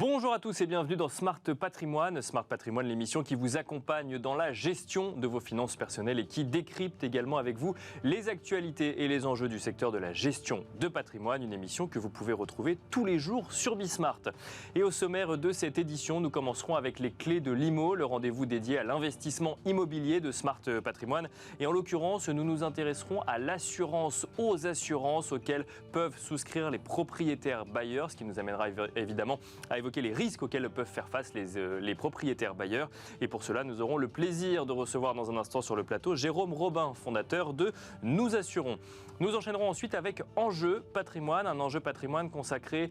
Bonjour à tous et bienvenue dans Smart Patrimoine. Smart Patrimoine, l'émission qui vous accompagne dans la gestion de vos finances personnelles et qui décrypte également avec vous les actualités et les enjeux du secteur de la gestion de patrimoine. Une émission que vous pouvez retrouver tous les jours sur Bismart. Et au sommaire de cette édition, nous commencerons avec les clés de l'IMO, le rendez-vous dédié à l'investissement immobilier de Smart Patrimoine. Et en l'occurrence, nous nous intéresserons à l'assurance, aux assurances auxquelles peuvent souscrire les propriétaires bailleurs, ce qui nous amènera évidemment à évoquer les risques auxquels peuvent faire face les propriétaires bailleurs. Et pour cela, nous aurons le plaisir de recevoir dans un instant sur le plateau Jérôme Robin, fondateur de Nous Assurons. Nous enchaînerons ensuite avec Enjeu Patrimoine, un enjeu patrimoine consacré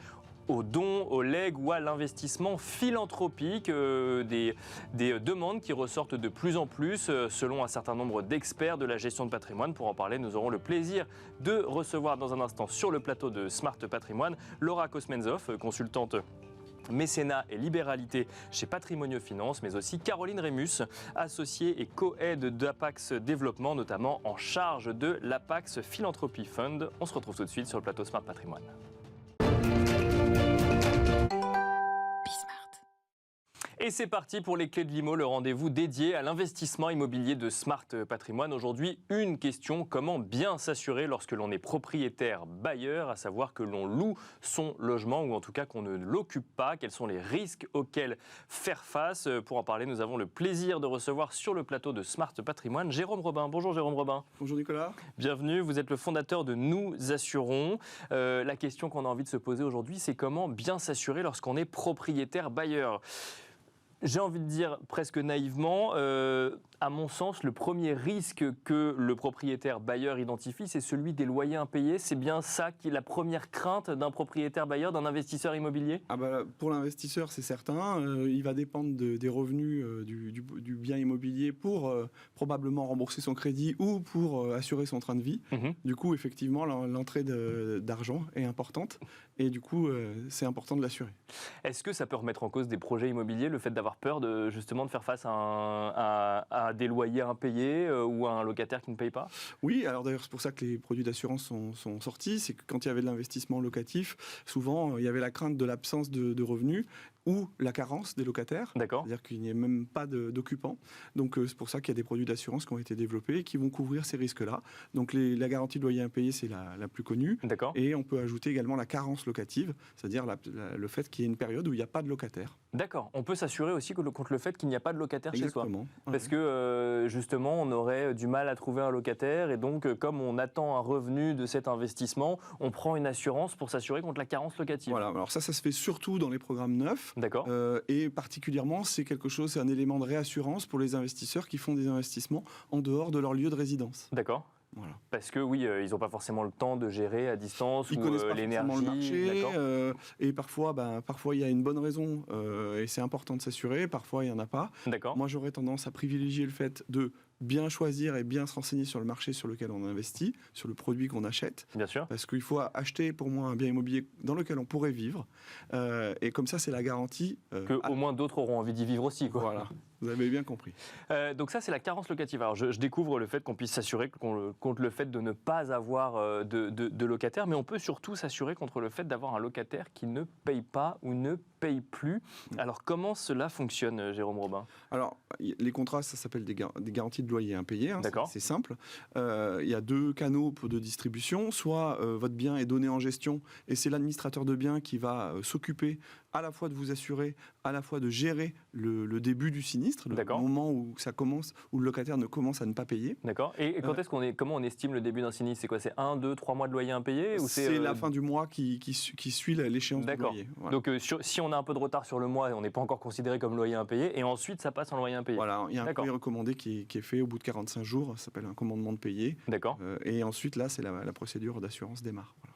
aux dons, aux legs ou à l'investissement philanthropique, des demandes qui ressortent de plus en plus selon un certain nombre d'experts de la gestion de patrimoine. Pour en parler, nous aurons le plaisir de recevoir dans un instant sur le plateau de Smart Patrimoine Laura Kosmenzov, consultante mécénat et libéralité chez Patrimonio Finance, mais aussi Caroline Rémus, associée et co-aide d'Apax Développement, notamment en charge de l'Apax Philanthropy Fund. On se retrouve tout de suite sur le plateau Smart Patrimoine. Et c'est parti pour les clés de l'IMO, le rendez-vous dédié à l'investissement immobilier de Smart Patrimoine. Aujourd'hui, une question: comment bien s'assurer lorsque l'on est propriétaire bailleur, à savoir que l'on loue son logement ou en tout cas qu'on ne l'occupe pas. Quels sont les risques auxquels faire face? Pour en parler, nous avons le plaisir de recevoir sur le plateau de Smart Patrimoine Jérôme Robin. Bonjour Jérôme Robin. Bonjour Nicolas. Bienvenue, vous êtes le fondateur de Nous Assurons. La question qu'on a envie de se poser aujourd'hui, c'est comment bien s'assurer lorsqu'on est propriétaire bailleur. J'ai envie de dire presque naïvement, à mon sens, le premier risque que le propriétaire bailleur identifie, c'est celui des loyers impayés. C'est bien ça qui est la première crainte d'un propriétaire bailleur, d'un investisseur immobilier ? Pour l'investisseur, c'est certain. Il va dépendre des revenus du bien immobilier pour probablement rembourser son crédit ou pour assurer son train de vie. Du coup, effectivement, l'entrée d'argent est importante et du coup, c'est important de l'assurer. Est-ce que ça peut remettre en cause des projets immobiliers, le fait d'avoir peur de faire face à des loyers impayés ou à un locataire qui ne paye pas ? Oui, alors d'ailleurs c'est pour ça que les produits d'assurance sont sortis. C'est que quand il y avait de l'investissement locatif, souvent il y avait la crainte de l'absence de revenus ou la carence des locataires. D'accord. C'est-à-dire qu'il n'y ait même pas d'occupants. Donc c'est pour ça qu'il y a des produits d'assurance qui ont été développés et qui vont couvrir ces risques-là. Donc la garantie de loyer impayé, c'est la plus connue. D'accord. Et on peut ajouter également la carence locative, c'est-à-dire le fait qu'il y ait une période où il n'y a pas de locataire. D'accord. On peut s'assurer aussi contre le fait qu'il n'y a pas de locataire Exactement. chez soi. Ouais. Parce que justement, on aurait du mal à trouver un locataire et donc comme on attend un revenu de cet investissement, on prend une assurance pour s'assurer contre la carence locative. Voilà. Alors ça se fait surtout dans les programmes neufs. D'accord. Et particulièrement, c'est un élément de réassurance pour les investisseurs qui font des investissements en dehors de leur lieu de résidence. D'accord. Voilà. Parce que oui, ils n'ont pas forcément le temps de gérer à distance ils ou connaissent pas l'énergie. forcément le marché. Et parfois, il y a une bonne raison et c'est important de s'assurer. Parfois, il n'y en a pas. D'accord. Moi, j'aurais tendance à privilégier le fait de bien choisir et bien se renseigner sur le marché sur lequel on investit, sur le produit qu'on achète. Bien sûr. Parce qu'il faut acheter, pour moi, un bien immobilier dans lequel on pourrait vivre. Et comme ça, c'est la garantie. Qu'au moins d'autres auront envie d'y vivre aussi, quoi. Voilà, vous avez bien compris. Donc ça, c'est la carence locative. Alors, je découvre le fait qu'on puisse s'assurer contre le fait de ne pas avoir de locataire, mais on peut surtout s'assurer contre le fait d'avoir un locataire qui ne paye pas ou ne paye plus. Alors, comment cela fonctionne, Jérôme Robin ? Alors, les contrats, ça s'appelle des garanties de loyer impayé. D'accord. C'est simple. Il y a deux canaux de distribution. Soit votre bien est donné en gestion et c'est l'administrateur de bien qui va s'occuper à la fois de vous assurer, à la fois de gérer le début du sinistre, le moment où ça commence, où le locataire commence à ne pas payer. D'accord. Et comment on estime le début d'un sinistre ? C'est quoi ? C'est 1, 2, 3 mois de loyer impayé ou c'est la fin du mois qui suit l'échéance du loyer. Voilà. Donc si on a un peu de retard sur le mois, on n'est pas encore considéré comme loyer impayé, et ensuite ça passe en loyer impayé. Voilà, il y a un courrier recommandé qui est fait au bout de 45 jours, ça s'appelle un commandement de payer. D'accord. Et ensuite, là, c'est la procédure d'assurance démarre. Voilà.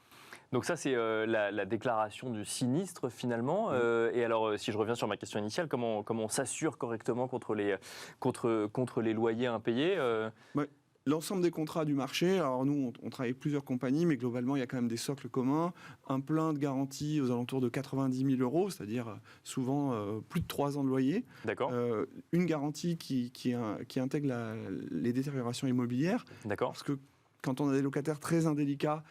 Donc ça, c'est la déclaration du sinistre, finalement. Et alors, si je reviens sur ma question initiale, comment on s'assure correctement contre les loyers impayés L'ensemble des contrats du marché, alors nous, on travaille avec plusieurs compagnies, mais globalement, il y a quand même des socles communs. Un plein de garantie aux alentours de 90 000 €, c'est-à-dire souvent plus de 3 ans de loyer. D'accord. Une garantie qui intègre les détériorations immobilières. D'accord. Parce que quand on a des locataires très indélicats,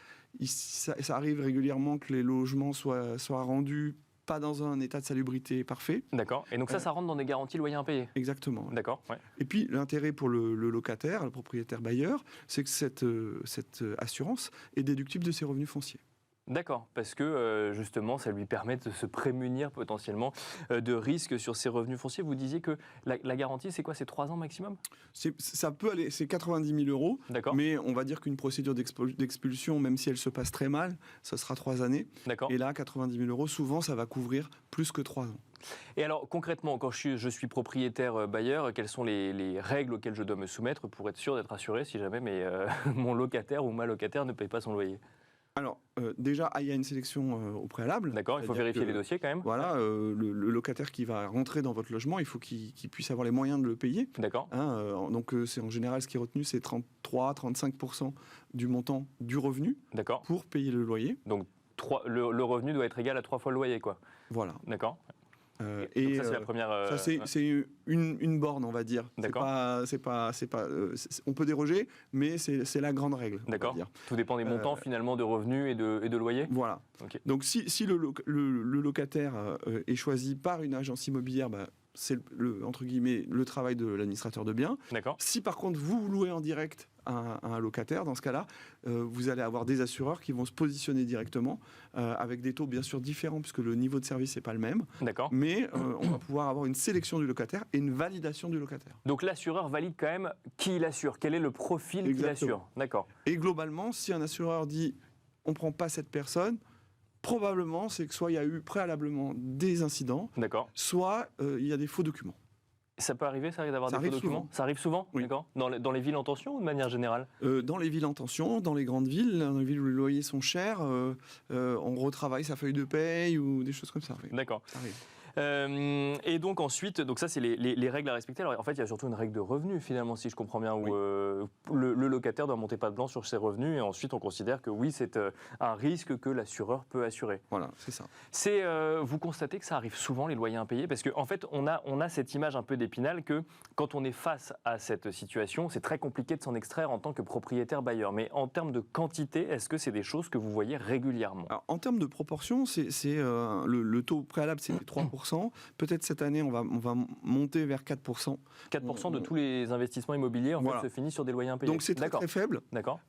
ça arrive régulièrement que les logements soient rendus pas dans un état de salubrité parfait. D'accord. Et donc ça rentre dans des garanties loyers impayés. Exactement. D'accord. Ouais. Et puis l'intérêt pour le locataire, le propriétaire bailleur, c'est que cette assurance est déductible de ses revenus fonciers. D'accord, parce que justement, ça lui permet de se prémunir potentiellement de risques sur ses revenus fonciers. Vous disiez que la garantie, c'est quoi? C'est 3 ans maximum? Ça peut aller, c'est 90 000 euros, mais on va dire qu'une procédure d'expulsion, même si elle se passe très mal, ça sera 3 années. D'accord. Et là, 90 000 euros, souvent, ça va couvrir plus que 3 ans. Et alors, concrètement, quand je suis propriétaire bailleur, quelles sont les règles auxquelles je dois me soumettre pour être sûr d'être assuré si jamais mon locataire ou ma locataire ne paye pas son loyer? Alors, déjà, il y a une sélection au préalable. D'accord, il faut vérifier les dossiers quand même. Voilà, le locataire qui va rentrer dans votre logement, il faut qu'il puisse avoir les moyens de le payer. D'accord. Donc, c'est en général, ce qui est retenu, c'est 33-35% du montant du revenu pour payer le loyer. Donc, le revenu doit être égal à 3 fois le loyer, quoi. Voilà. D'accord. Et donc ça, c'est la première. Ça, c'est une borne, on va dire. D'accord. On peut déroger, mais c'est la grande règle. D'accord. Tout dépend des montants finalement de revenus et de loyers. Voilà. Okay. Donc si le locataire est choisi par une agence immobilière, c'est entre guillemets le travail de l'administrateur de biens. D'accord. Si par contre vous louez en direct à un locataire, dans ce cas-là, vous allez avoir des assureurs qui vont se positionner directement avec des taux bien sûr différents puisque le niveau de service n'est pas le même. D'accord. Mais on va pouvoir avoir une sélection du locataire et une validation du locataire. Donc l'assureur valide quand même qui il assure, quel est le profil qu'il assure. D'accord. Et globalement, si un assureur dit on ne prend pas cette personne, probablement c'est que soit il y a eu préalablement des incidents, soit il y a des faux documents. Ça peut arriver, ça arrive d'avoir des faux documents? Ça arrive souvent, oui. D'accord. Dans les villes en tension ou de manière générale? Dans les villes en tension, dans les grandes villes, dans les villes où les loyers sont chers, on retravaille sa feuille de paye ou des choses comme ça. Oui. D'accord. Et donc ensuite, donc ça c'est les règles à respecter. Alors en fait, il y a surtout une règle de revenus finalement, si je comprends bien, où le locataire doit monter pas de blanc sur ses revenus et ensuite on considère que oui, c'est un risque que l'assureur peut assurer. Voilà, c'est ça. Vous constatez que ça arrive souvent les loyers impayés parce qu'en fait, on a cette image un peu d'Épinal que quand on est face à cette situation, c'est très compliqué de s'en extraire en tant que propriétaire bailleur. Mais en termes de quantité, est-ce que c'est des choses que vous voyez régulièrement? Alors, en termes de proportion, le taux préalable, c'était 3%. Peut-être cette année, on va monter vers 4%. 4% de tous les investissements immobiliers en fait, se finissent sur des loyers impayés. Donc c'est très faible. D'accord.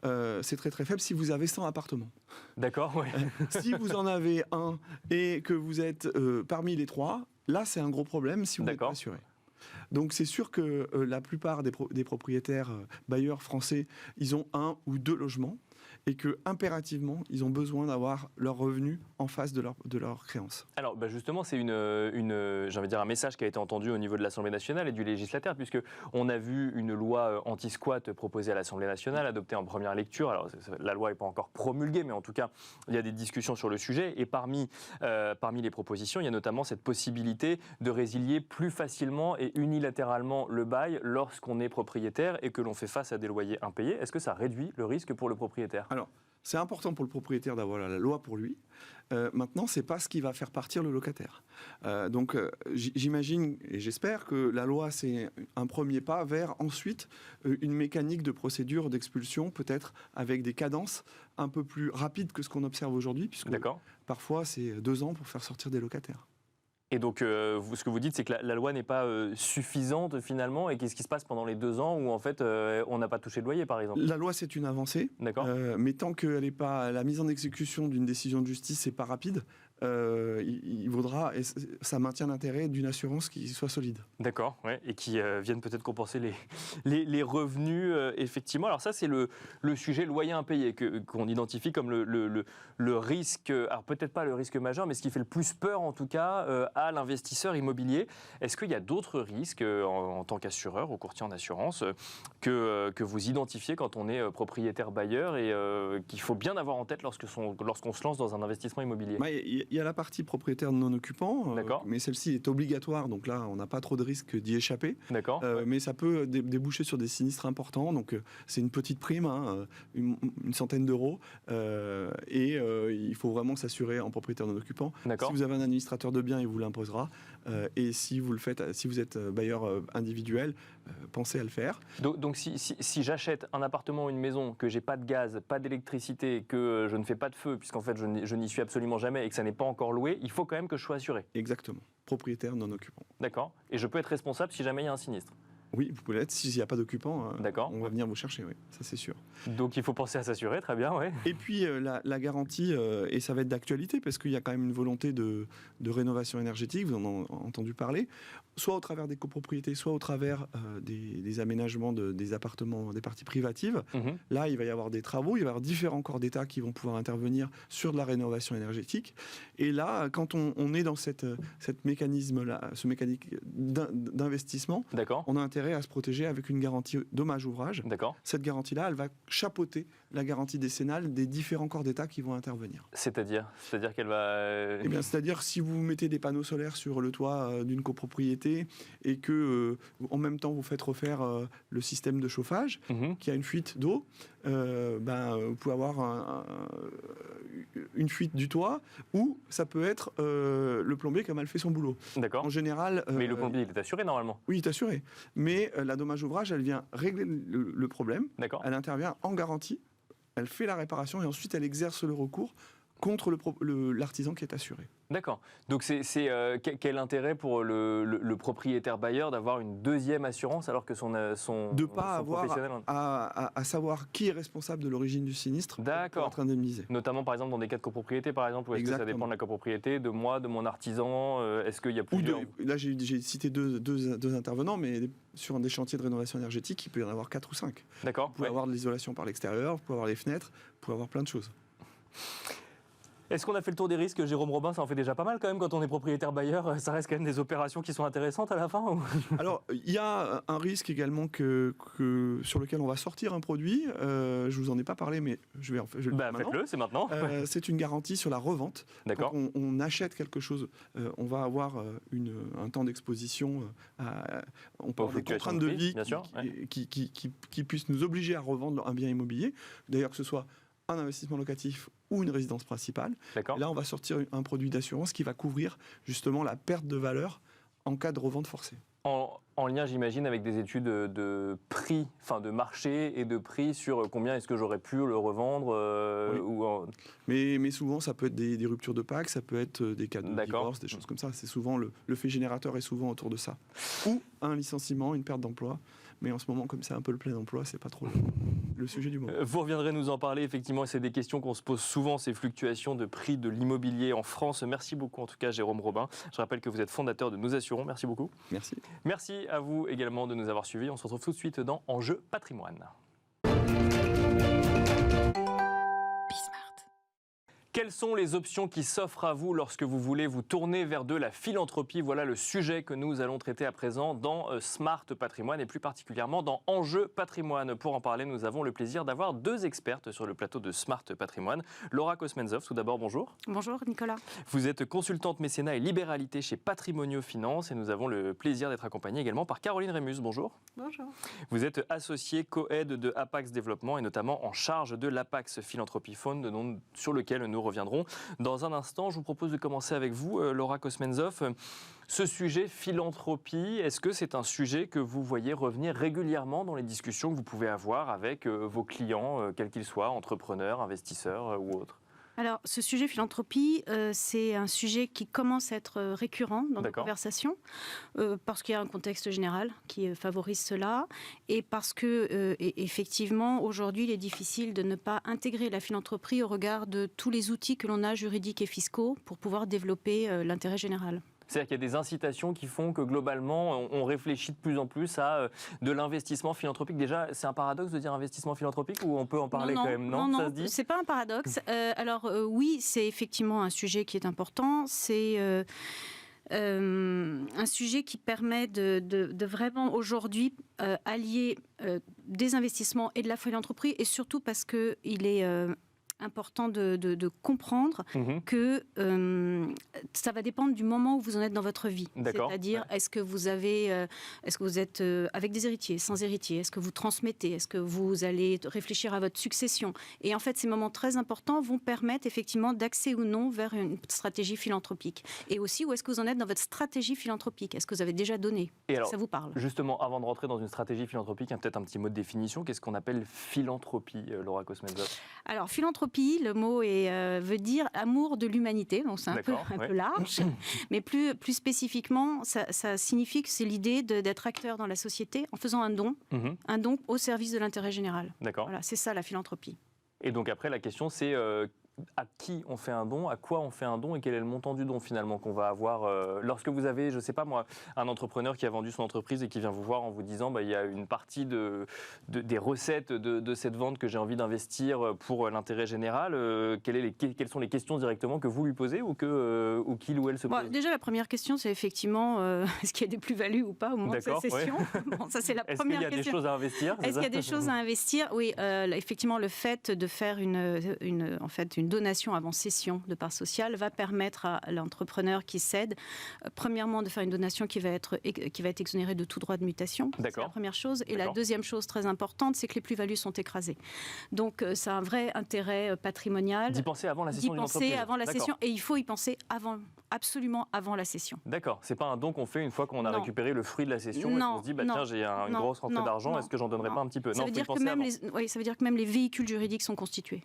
C'est très faible si vous avez 100 appartements. D'accord, oui. Si vous en avez un et que vous êtes parmi les 3, là c'est un gros problème si vous n'êtes pas assuré. Donc c'est sûr que la plupart des propriétaires bailleurs français, ils ont 1 ou 2 logements. Et que impérativement, ils ont besoin d'avoir leurs revenus en face de leur créance. Alors justement, c'est j'ai envie de dire un message qui a été entendu au niveau de l'Assemblée nationale et du législateur, puisque on a vu une loi anti-squat proposée à l'Assemblée nationale, adoptée en première lecture. Alors la loi n'est pas encore promulguée, mais en tout cas, il y a des discussions sur le sujet. Et parmi les propositions, il y a notamment cette possibilité de résilier plus facilement et unilatéralement le bail lorsqu'on est propriétaire et que l'on fait face à des loyers impayés. Est-ce que ça réduit le risque pour le propriétaire ? Alors, c'est important pour le propriétaire d'avoir la loi pour lui. Maintenant, ce n'est pas ce qui va faire partir le locataire. Donc, j'imagine et j'espère que la loi, c'est un premier pas vers ensuite une mécanique de procédure d'expulsion, peut-être avec des cadences un peu plus rapides que ce qu'on observe aujourd'hui, puisque parfois, c'est 2 ans pour faire sortir des locataires. Et donc, ce que vous dites, c'est que la loi n'est pas suffisante finalement. Et qu'est-ce qui se passe pendant les 2 ans où en fait on n'a pas touché de loyer, par exemple? La loi, c'est une avancée. Mais tant que la mise en exécution d'une décision de justice n'est pas rapide, il vaudra, et ça maintient l'intérêt d'une assurance qui soit solide. D'accord, ouais, et qui vienne peut-être compenser les revenus, effectivement. Alors ça, c'est le sujet loyer impayé qu'on identifie comme le risque, alors peut-être pas le risque majeur, mais ce qui fait le plus peur en tout cas à l'investisseur immobilier. Est-ce qu'il y a d'autres risques en tant qu'assureur ou courtier en assurance que vous identifiez quand on est propriétaire bailleur et qu'il faut bien avoir en tête lorsqu'on se lance dans un investissement immobilier? Il y a la partie propriétaire non occupant, mais celle-ci est obligatoire, donc là on n'a pas trop de risque d'y échapper. Mais ça peut déboucher sur des sinistres importants, donc c'est une petite prime, une centaine d'euros, et il faut vraiment s'assurer en propriétaire non occupant. Si vous avez un administrateur de biens, il vous l'imposera, et si vous êtes bailleur individuel, pensez à le faire. Donc si j'achète un appartement ou une maison, que j'ai pas de gaz, pas d'électricité, que je ne fais pas de feu, puisqu'en fait je n'y suis absolument jamais et que ça n'est pas encore loué, il faut quand même que je sois assuré. Exactement. Propriétaire non occupant. D'accord. Et je peux être responsable si jamais il y a un sinistre. Oui, vous pouvez l'être. S'il n'y a pas d'occupant, on va venir vous chercher, oui, ça c'est sûr. Donc il faut penser à s'assurer, très bien, oui. Et puis la garantie, et ça va être d'actualité, parce qu'il y a quand même une volonté de rénovation énergétique, vous en avez entendu parler, soit au travers des copropriétés, soit au travers des aménagements des appartements, des parties privatives. Là, il va y avoir des travaux, il va y avoir différents corps d'État qui vont pouvoir intervenir sur de la rénovation énergétique. Et là, quand on est dans cette mécanisme-là, ce mécanique d'investissement, on a intérêt à se protéger avec une garantie dommage-ouvrage. Cette garantie-là, elle va chapeauter la garantie décennale des différents corps d'État qui vont intervenir. C'est-à-dire qu'elle va... Eh bien, c'est-à-dire si vous mettez des panneaux solaires sur le toit d'une copropriété et que en même temps vous faites refaire le système de chauffage, qui a une fuite d'eau, vous pouvez avoir une fuite du toit, ou ça peut être le plombier qui a mal fait son boulot. En général... mais le plombier, il est assuré normalement. Oui, il est assuré. Mais la dommage ouvrage, elle vient régler le problème. Elle intervient en garantie, elle fait la réparation et ensuite elle exerce le recours contre l'artisan qui est assuré. D'accord. Donc quel intérêt pour le propriétaire bailleur d'avoir une deuxième assurance alors que son de pas avoir à savoir qui est responsable de l'origine du sinistre pour être indemnisé. Notamment par exemple dans des cas de copropriété par exemple, où est-ce que ça dépend de la copropriété, de moi, de mon artisan, est-ce qu'il y a plusieurs... Là j'ai cité deux intervenants, mais sur des chantiers de rénovation énergétique, il peut y en avoir 4 ou 5. D'accord. Vous pouvez avoir de l'isolation par l'extérieur, vous pouvez avoir les fenêtres, vous pouvez avoir plein de choses. Est-ce qu'on a fait le tour des risques, Jérôme Robin? Ça en fait déjà pas mal quand même quand on est propriétaire bailleur. Ça reste quand même des opérations qui sont intéressantes à la fin, ou... Alors, il y a un risque également sur lequel on va sortir un produit. Je vous en ai pas parlé, mais je vais le faire maintenant. Faites-le, c'est maintenant. C'est une garantie sur la revente. D'accord. Quand on achète quelque chose, on va avoir un temps d'exposition. On peut avoir des contraintes de vie qui puissent nous obliger à revendre un bien immobilier. D'ailleurs, que ce soit un investissement locatif ou une résidence principale. Et là, on va sortir un produit d'assurance qui va couvrir justement la perte de valeur en cas de revente forcée. En lien, j'imagine, avec des études de prix, enfin de marché et de prix sur combien est-ce que j'aurais pu le revendre. Mais souvent, ça peut être des ruptures de PAC, ça peut être des cas de divorce, des choses comme ça. C'est souvent le fait générateur est souvent autour de ça. Ou un licenciement, une perte d'emploi. Mais en ce moment, comme c'est un peu le plein emploi, c'est pas trop le sujet du moment. Vous reviendrez nous en parler, effectivement, et c'est des questions qu'on se pose souvent, ces fluctuations de prix de l'immobilier en France. Merci beaucoup, en tout cas, Jérôme Robin. Je rappelle que vous êtes fondateur de Nous Assurons. Merci beaucoup. Merci. Merci à vous également de nous avoir suivis. On se retrouve tout de suite dans Enjeu Patrimoine. Quelles sont les options qui s'offrent à vous lorsque vous voulez vous tourner vers de la philanthropie? Voilà le sujet que nous allons traiter à présent dans Smart Patrimoine et plus particulièrement dans Enjeu Patrimoine. Pour en parler, nous avons le plaisir d'avoir deux expertes sur le plateau de Smart Patrimoine. Laura Kosmenzov, tout d'abord, bonjour. Bonjour Nicolas. Vous êtes consultante mécénat et libéralité chez Patrimonio Finance et nous avons le plaisir d'être accompagnés également par Caroline Rémus. Bonjour. Bonjour. Vous êtes associée co-aide de Apax Développement et notamment en charge de l'Apax Philanthropy Fund, sur lequel nous reviendrons dans un instant. Je vous propose de commencer avec vous, Laura Kosmenzov. Ce sujet philanthropie, est-ce que c'est un sujet que vous voyez revenir régulièrement dans les discussions que vous pouvez avoir avec vos clients, quels qu'ils soient, entrepreneurs, investisseurs ou autres? Alors, ce sujet philanthropie, c'est un sujet qui commence à être récurrent dans nos conversations, parce qu'il y a un contexte général qui favorise cela, et parce que, effectivement, aujourd'hui, il est difficile de ne pas intégrer la philanthropie au regard de tous les outils que l'on a juridiques et fiscaux pour pouvoir développer l'intérêt général. C'est-à-dire qu'il y a des incitations qui font que globalement, on réfléchit de plus en plus à de l'investissement philanthropique. Déjà, c'est un paradoxe de dire investissement philanthropipe ou on peut en parler quand même? Non, ça se dit? C'est pas un paradoxe. Alors oui, c'est effectivement un sujet qui est important. C'est un sujet qui permet de vraiment aujourd'hui allier des investissements et de la philanthropie, et surtout parce qu'il est important de comprendre que ça va dépendre du moment où vous en êtes dans votre vie. C'est-à-dire, est-ce que vous êtes avec des héritiers, sans héritiers? Est-ce que vous transmettez? Est-ce que vous allez réfléchir à votre succession? Et en fait, ces moments très importants vont permettre effectivement d'axer ou non vers une stratégie philanthropique. Et aussi, où est-ce que vous en êtes dans votre stratégie philanthropique? Est-ce que vous avez déjà donné? Ça vous parle? Justement, avant de rentrer dans une stratégie philanthropique, peut-être un petit mot de définition. Qu'est-ce qu'on appelle philanthropie, Laura Kosmenzov? Alors, philanthropie, philanthropie, le mot veut dire amour de l'humanité, donc c'est un peu large. Mais plus spécifiquement, ça signifie que c'est l'idée d'être acteur dans la société en faisant un don au service de l'intérêt général. Voilà, c'est ça la philanthropie. Et donc après, la question c'est à qui on fait un don, à quoi on fait un don et quel est le montant du don finalement qu'on va avoir lorsque vous avez, je ne sais pas moi, un entrepreneur qui a vendu son entreprise et qui vient vous voir en vous disant il y a une partie des recettes de cette vente que j'ai envie d'investir pour l'intérêt général. Quelles sont les questions directement que vous lui posez ou qu'il ou elle se pose? Déjà, la première question, c'est effectivement est-ce qu'il y a des plus-values ou pas au moment de sa session? Ça, c'est la première question. Est-ce qu'il y a des choses à investir? Est-ce qu'il y a des choses à investir? Oui, effectivement, le fait de faire une donation avant cession de parts sociales va permettre à l'entrepreneur qui cède, premièrement, de faire une donation qui va être exonérée de tout droit de mutation. C'est la première chose. Et la deuxième chose très importante, c'est que les plus-values sont écrasées. Donc, ça a un vrai intérêt patrimonial. D'y penser avant la cession d'une entreprise. D'y penser avant la session. Et il faut y penser absolument avant la session. D'accord. C'est pas un don qu'on fait une fois qu'on a récupéré le fruit de la session et qu'on se dit, tiens, j'ai une grosse rentrée d'argent, est-ce que j'en donnerais pas un petit peu? Ça veut dire que même les véhicules juridiques sont constitués.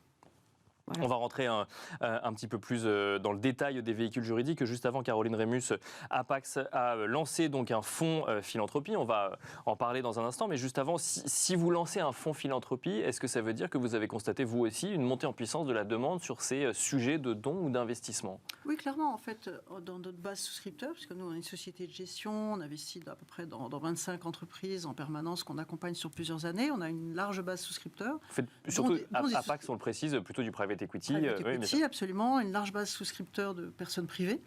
Voilà. On va rentrer un petit peu plus dans le détail des véhicules juridiques. Juste avant, Caroline Rémus, Apax a lancé donc un fonds philanthropie. On va en parler dans un instant. Mais juste avant, si vous lancez un fonds philanthropie, est-ce que ça veut dire que vous avez constaté, vous aussi, une montée en puissance de la demande sur ces sujets de dons ou d'investissement? Oui, clairement. En fait, dans notre base souscripteur, puisque nous, on est une société de gestion, on investit à peu près dans 25 entreprises en permanence qu'on accompagne sur plusieurs années. On a une large base souscripteur. Surtout, Apax, on le précise, plutôt du private equity. Oui, absolument, une large base souscripteur de personnes privées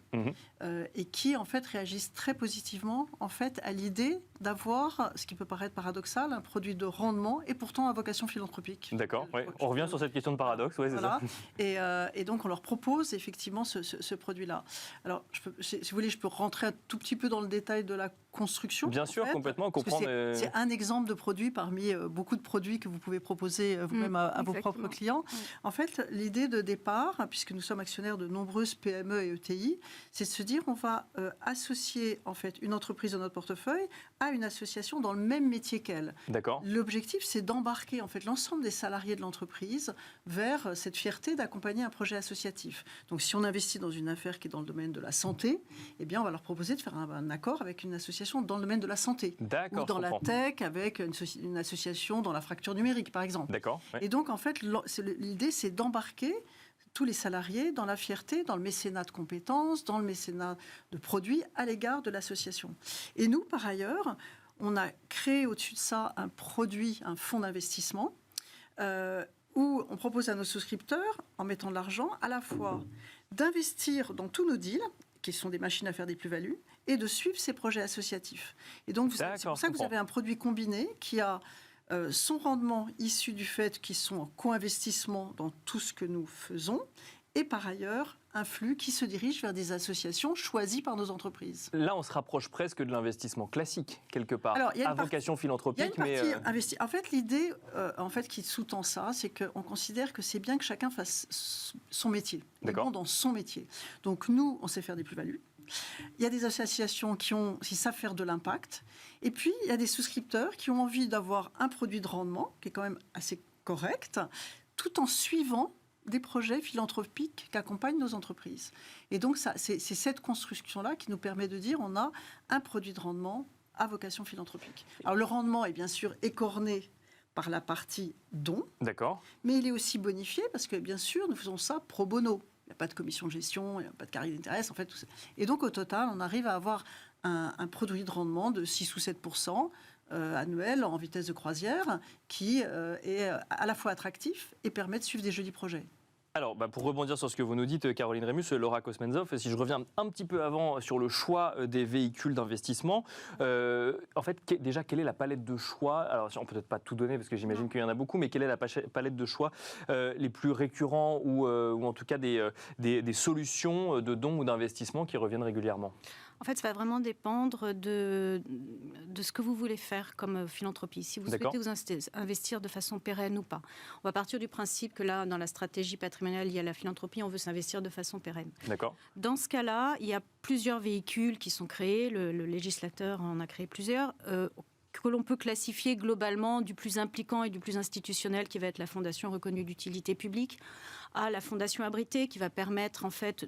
et qui en fait réagissent très positivement en fait à l'idée d'avoir, ce qui peut paraître paradoxal, un produit de rendement et pourtant à vocation philanthropique. D'accord, on revient sur cette question de paradoxe, c'est ça. Et donc on leur propose effectivement ce produit-là. Alors, si vous voulez, je peux rentrer un tout petit peu dans le détail de la construction. Bien sûr, complètement, comprendre. C'est un exemple de produit parmi beaucoup de produits que vous pouvez proposer vous-même à vos propres clients. En fait, l'idée de départ, puisque nous sommes actionnaires de nombreuses PME et ETI, c'est de se dire on va associer en fait une entreprise de notre portefeuille à une association dans le même métier qu'elle. D'accord. L'objectif, c'est d'embarquer en fait l'ensemble des salariés de l'entreprise vers cette fierté d'accompagner un projet associatif. Donc, si on investit dans une affaire qui est dans le domaine de la santé, eh bien, on va leur proposer de faire un accord avec une association dans le domaine de la santé. D'accord. Ou dans la tech avec une association dans la fracture numérique, par exemple. D'accord. Ouais. Et donc, en fait, l'idée, c'est d'embarquer tous les salariés dans la fierté, dans le mécénat de compétences, dans le mécénat de produits à l'égard de l'association. Et nous, par ailleurs, on a créé au-dessus de ça un produit, un fonds d'investissement, où on propose à nos souscripteurs, en mettant de l'argent, à la fois d'investir dans tous nos deals, qui sont des machines à faire des plus-values, et de suivre ces projets associatifs. Et donc, c'est pour ça que vous avez un produit combiné qui a son rendement issu du fait qu'ils sont en co-investissement dans tout ce que nous faisons, et par ailleurs, un flux qui se dirige vers des associations choisies par nos entreprises. Là, on se rapproche presque de l'investissement classique, quelque part, alors, à vocation philanthropique. Il y a une partie En fait, l'idée qui sous-tend ça, c'est qu'on considère que c'est bien que chacun fasse son métier, dans son métier. Donc nous, on sait faire des plus-values. Il y a des associations qui savent faire de l'impact. Et puis, il y a des souscripteurs qui ont envie d'avoir un produit de rendement qui est quand même assez correct, tout en suivant des projets philanthropiques qu'accompagnent nos entreprises. Et donc, c'est cette construction-là qui nous permet de dire on a un produit de rendement à vocation philanthropique. Alors, le rendement est bien sûr écorné par la partie don, mais il est aussi bonifié parce que, bien sûr, nous faisons ça pro bono. Il n'y a pas de commission de gestion, il n'y a pas de carré d'intérêt, en fait. Tout ça. Et donc, au total, on arrive à avoir un produit de rendement de 6 ou 7% annuel en vitesse de croisière qui est à la fois attractif et permet de suivre des jolis projets. Alors, pour rebondir sur ce que vous nous dites, Caroline Rémus, Laura Kosmenzov, si je reviens un petit peu avant sur le choix des véhicules d'investissement, en fait, déjà, quelle est la palette de choix? Alors, on ne peut peut-être pas tout donner parce que j'imagine qu'il y en a beaucoup, mais quelle est la palette de choix les plus récurrents ou en tout cas des solutions de dons ou d'investissement qui reviennent régulièrement? En fait, ça va vraiment dépendre de ce que vous voulez faire comme philanthropie. Si vous souhaitez vous investir de façon pérenne ou pas. On va partir du principe que là, dans la stratégie patrimoniale, il y a la philanthropie, on veut s'investir de façon pérenne. Dans ce cas-là, il y a plusieurs véhicules qui sont créés. Le législateur en a créé plusieurs. que l'on peut classifier globalement du plus impliquant et du plus institutionnel, qui va être la fondation reconnue d'utilité publique, à la fondation abritée, qui va permettre en fait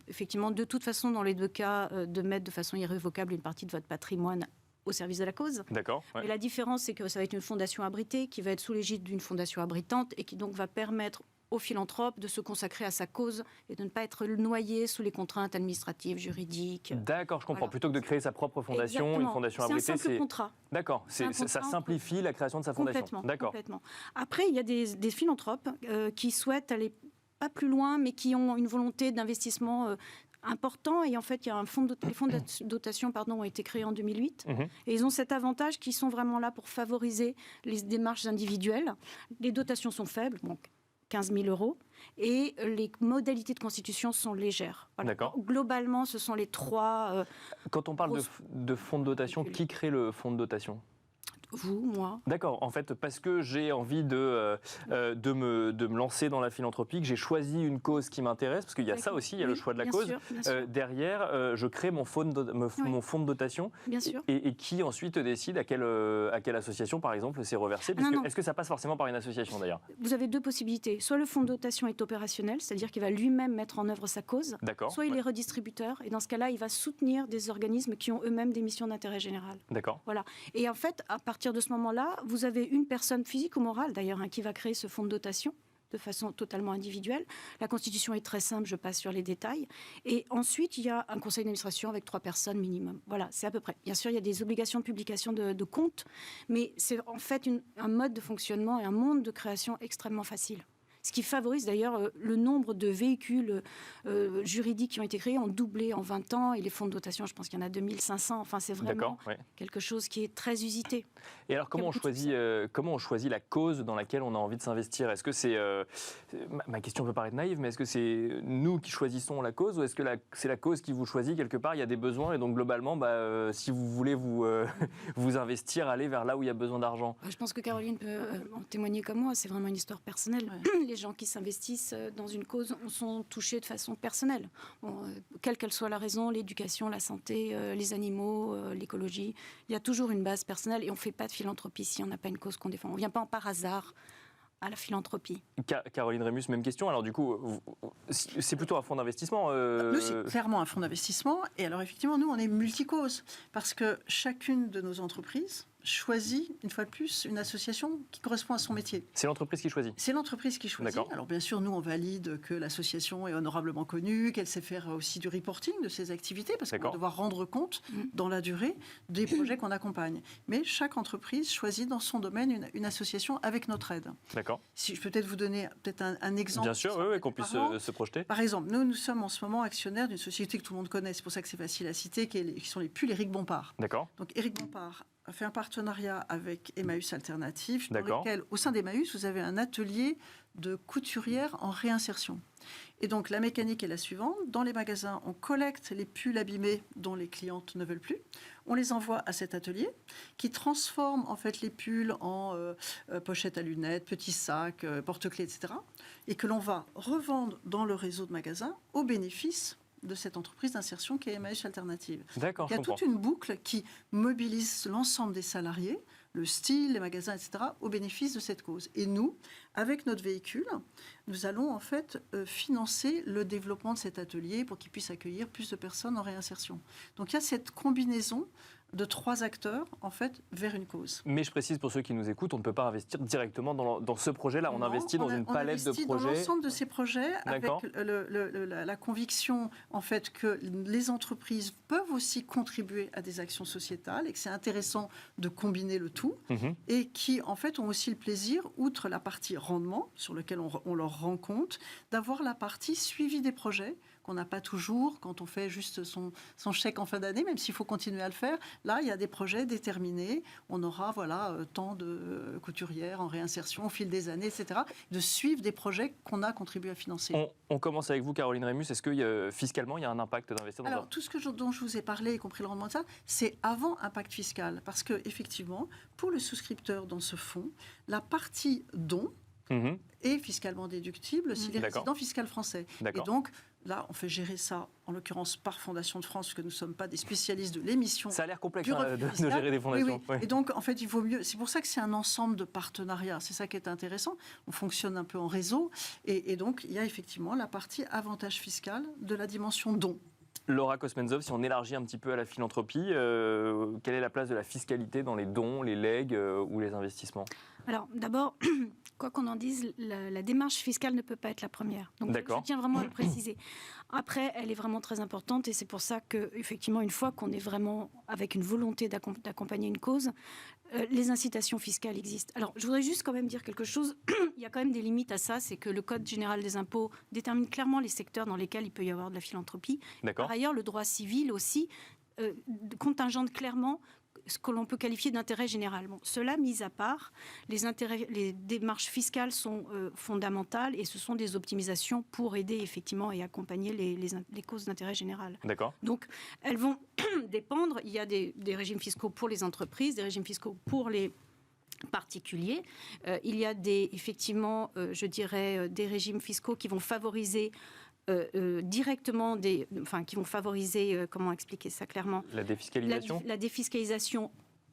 effectivement, de toute façon, dans les deux cas, de mettre de façon irrévocable une partie de votre patrimoine au service de la cause. D'accord. Ouais. Mais la différence, c'est que ça va être une fondation abritée qui va être sous l'égide d'une fondation abritante et qui donc va permettre au philanthrope de se consacrer à sa cause et de ne pas être noyé sous les contraintes administratives, juridiques. D'accord, je comprends. Voilà. Plutôt que de créer sa propre fondation, Exactement. une fondation abritée, c'est un simple contrat. D'accord, ça simplifie la création de sa fondation. Complètement. Après, il y a des philanthropes qui souhaitent aller pas plus loin, mais qui ont une volonté d'investissement important. Et en fait, il y a les fonds de dotation ont été créés en 2008. Et ils ont cet avantage qu'ils sont vraiment là pour favoriser les démarches individuelles. Les dotations sont faibles, donc 15 000 €, et les modalités de constitution sont légères. Voilà. D'accord. Globalement, ce sont les trois... Quand on parle de fonds de dotation, qui crée le fonds de dotation ? Vous, moi. D'accord, en fait, parce que j'ai envie de me lancer dans la philanthropie, que j'ai choisi une cause qui m'intéresse, parce qu'il y a ça aussi, il y a le choix de la cause. Sûr. Derrière, je crée mon fonds de dotation. Bien sûr. Et qui ensuite décide à quelle association, par exemple, c'est reversé. Est-ce que ça passe forcément par une association, d'ailleurs ? Vous avez deux possibilités. Soit le fonds de dotation est opérationnel, c'est-à-dire qu'il va lui-même mettre en œuvre sa cause. D'accord. Soit il est redistributeur, et dans ce cas-là, il va soutenir des organismes qui ont eux-mêmes des missions d'intérêt général. D'accord. Voilà. Et en fait, à partir de ce moment-là, vous avez une personne physique ou morale, d'ailleurs, qui va créer ce fonds de dotation de façon totalement individuelle. La constitution est très simple, je passe sur les détails. Et ensuite, il y a un conseil d'administration avec 3 personnes minimum. Voilà, c'est à peu près. Bien sûr, il y a des obligations de publication de comptes, mais c'est en fait un mode de fonctionnement et un monde de création extrêmement facile. Ce qui favorise d'ailleurs le nombre de véhicules juridiques qui ont été créés ont doublé en 20 ans. Et les fonds de dotation, je pense qu'il y en a 2500. Enfin, c'est vraiment quelque chose qui est très usité. Et alors, comment on choisit la cause dans laquelle on a envie de s'investir ? Est-ce que c'est... ma question peut paraître naïve, mais est-ce que c'est nous qui choisissons la cause ou est-ce que c'est la cause qui vous choisit ? Quelque part, il y a des besoins et donc globalement, si vous voulez vous investir, aller vers là où il y a besoin d'argent. Je pense que Caroline peut en témoigner comme moi. C'est vraiment une histoire personnelle. Ouais. Les gens qui s'investissent dans une cause sont touchés de façon personnelle. Quelle qu'elle soit la raison, l'éducation, la santé, les animaux, l'écologie, il y a toujours une base personnelle et on ne fait pas de philanthropie si on n'a pas une cause qu'on défend. On ne vient pas par hasard à la philanthropie. Caroline Rémus, même question. Alors du coup, c'est plutôt un fonds d'investissement Nous, c'est clairement un fonds d'investissement. Et alors effectivement, nous, on est multicause parce que chacune de nos entreprises choisit, une fois de plus, une association qui correspond à son métier. C'est l'entreprise qui choisit ? C'est l'entreprise qui choisit. Alors bien sûr, nous, on valide que l'association est honorablement connue, qu'elle sait faire aussi du reporting de ses activités, parce qu'on va devoir rendre compte dans la durée des projets qu'on accompagne. Mais chaque entreprise choisit dans son domaine une association avec notre aide. D'accord. Si je peux peut-être vous donner un exemple. Bien sûr, qu'on puisse se projeter. Par exemple, nous sommes en ce moment actionnaires d'une société que tout le monde connaît, c'est pour ça que c'est facile à citer, qui sont les pulls Éric Bompard. D'accord. Donc Éric Bompard a fait un partenariat avec Emmaüs Alternatif, dans lequel, au sein d'Emmaüs, vous avez un atelier de couturière en réinsertion. Et donc, la mécanique est la suivante. Dans les magasins, on collecte les pulls abîmés dont les clientes ne veulent plus. On les envoie à cet atelier qui transforme en fait les pulls en pochettes à lunettes, petits sacs, porte-clés, etc. Et que l'on va revendre dans le réseau de magasins au bénéfice de cette entreprise d'insertion qui est Emmaüs Alternative. D'accord, il y a toute une boucle qui mobilise l'ensemble des salariés, le style, les magasins, etc., au bénéfice de cette cause. Et nous, avec notre véhicule, nous allons en fait financer le développement de cet atelier pour qu'il puisse accueillir plus de personnes en réinsertion. Donc il y a cette combinaison de 3 acteurs, en fait, vers une cause. Mais je précise pour ceux qui nous écoutent, on ne peut pas investir directement dans ce projet-là. On investit dans une palette de projets. On investit dans l'ensemble de ces projets avec la conviction, en fait, que les entreprises peuvent aussi contribuer à des actions sociétales et que c'est intéressant de combiner le tout et qui, en fait, ont aussi le plaisir, outre la partie rendement, sur lequel on leur rend compte, d'avoir la partie suivi des projets qu'on n'a pas toujours quand on fait juste son chèque en fin d'année, même s'il faut continuer à le faire. Là, il y a des projets déterminés. On aura tant de couturières en réinsertion au fil des années, etc. De suivre des projets qu'on a contribué à financer. On commence avec vous, Caroline Rémus. Est-ce que fiscalement, il y a un impact d'investir dans ça ? Alors, tout ce dont je vous ai parlé, y compris le rendement de ça, c'est avant impact fiscal. Parce qu'effectivement, pour le souscripteur dans ce fonds, la partie don et fiscalement déductible s'il est résident fiscal français. Et donc, là, on fait gérer ça, en l'occurrence par Fondation de France, parce que nous ne sommes pas des spécialistes de l'émission. Ça a l'air complexe de gérer des fondations. Oui. Et donc, en fait, il vaut mieux. C'est pour ça que c'est un ensemble de partenariats. C'est ça qui est intéressant. On fonctionne un peu en réseau. Et donc, il y a effectivement la partie avantage fiscal de la dimension don. Laura Kosmenzov, si on élargit un petit peu à la philanthropie, quelle est la place de la fiscalité dans les dons, les legs ou les investissements ? Alors, d'abord, quoi qu'on en dise, la démarche fiscale ne peut pas être la première. Donc, je tiens vraiment à le préciser. Après, elle est vraiment très importante et c'est pour ça qu'effectivement, une fois qu'on est vraiment avec une volonté d'accompagner une cause, les incitations fiscales existent. Alors, je voudrais juste quand même dire quelque chose. Il y a quand même des limites à ça. C'est que le Code général des impôts détermine clairement les secteurs dans lesquels il peut y avoir de la philanthropie. Par ailleurs, le droit civil aussi contingente clairement ce que l'on peut qualifier d'intérêt général. Bon, cela mis à part, les démarches fiscales sont fondamentales et ce sont des optimisations pour aider effectivement et accompagner les causes d'intérêt général. D'accord. Donc, elles vont dépendre. Il y a des régimes fiscaux pour les entreprises, des régimes fiscaux pour les particuliers. Il y a effectivement, je dirais, des régimes fiscaux qui vont favoriser directement qui vont favoriser, comment expliquer ça clairement ? La défiscalisation ? La défiscalisation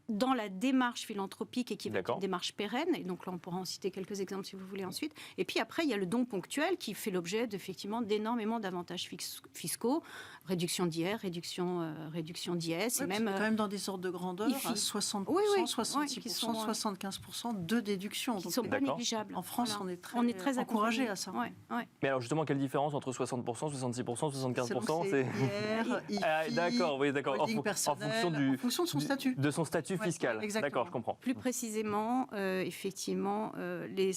dans la démarche philanthropique et qui va être une démarche pérenne. Et donc là, on pourra en citer quelques exemples si vous voulez ensuite. Et puis après, il y a le don ponctuel qui fait l'objet d'énormément d'avantages fiscaux, réduction d'IR, réduction d'IS. Et même, quand même dans des ordres de grandeur, à 60%, 66%, 75% de déduction. Qui ne sont pas négligeables. En France, on est très encouragé à ça. Mais alors justement, quelle différence entre 60%, 66%, 75% c'est IR, IFI, d'accord. En fonction de son statut. De son statut fiscal. D'accord, je comprends. Plus précisément, effectivement, les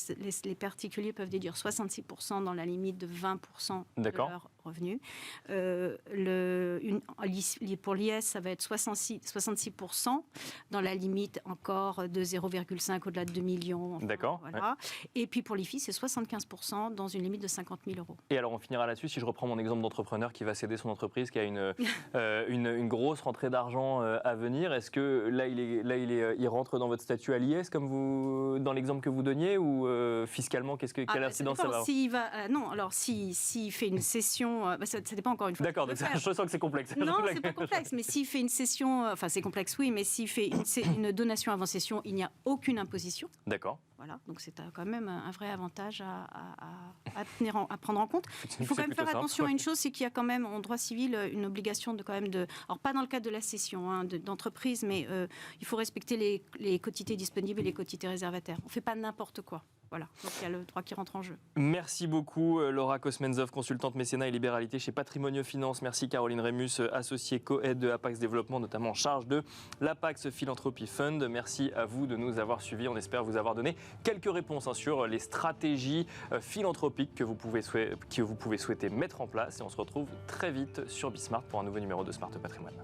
particuliers peuvent déduire 66% dans la limite de 20% de leurs revenus. Pour l'IS, ça va être 66% dans la limite encore de 0,5 au-delà de 2 millions. D'accord. Voilà. Et puis pour l'IFI, c'est 75% dans une limite de 50 000 euros. Et alors on finira là-dessus, si je reprends mon exemple d'entrepreneur qui va céder son entreprise, qui a une grosse rentrée d'argent à venir, est-ce que là il rentre dans votre statut à l'IS comme dans l'exemple que vous donniez ou fiscalement quelle incidence ça va avoir non, alors s'il fait une cession, ça dépend encore une fois. D'accord, donc je sens que c'est complexe. Non, c'est pas complexe, mais s'il fait une cession, enfin c'est complexe oui, mais s'il fait une donation avant cession, il n'y a aucune imposition. D'accord. Voilà, donc c'est quand même un vrai avantage à prendre en compte. Il faut quand même faire attention à une chose, c'est qu'il y a quand même en droit civil une obligation alors pas dans le cadre de la cession d'entreprise, mais il faut respecter les quotités disponibles et les quotités réservataires. On ne fait pas n'importe quoi. Voilà, donc il y a le droit qui rentre en jeu. Merci beaucoup Laura Kosmenzov, consultante mécénat et libéralité chez Patrimonio Finance. Merci Caroline Rémus, associée co-aide de Apax Développement, notamment en charge de l'Apax Philanthropy Fund. Merci à vous de nous avoir suivis. On espère vous avoir donné quelques réponses sur les stratégies philanthropiques que vous pouvez souhaiter mettre en place. Et on se retrouve très vite sur Bismart pour un nouveau numéro de Smart Patrimoine.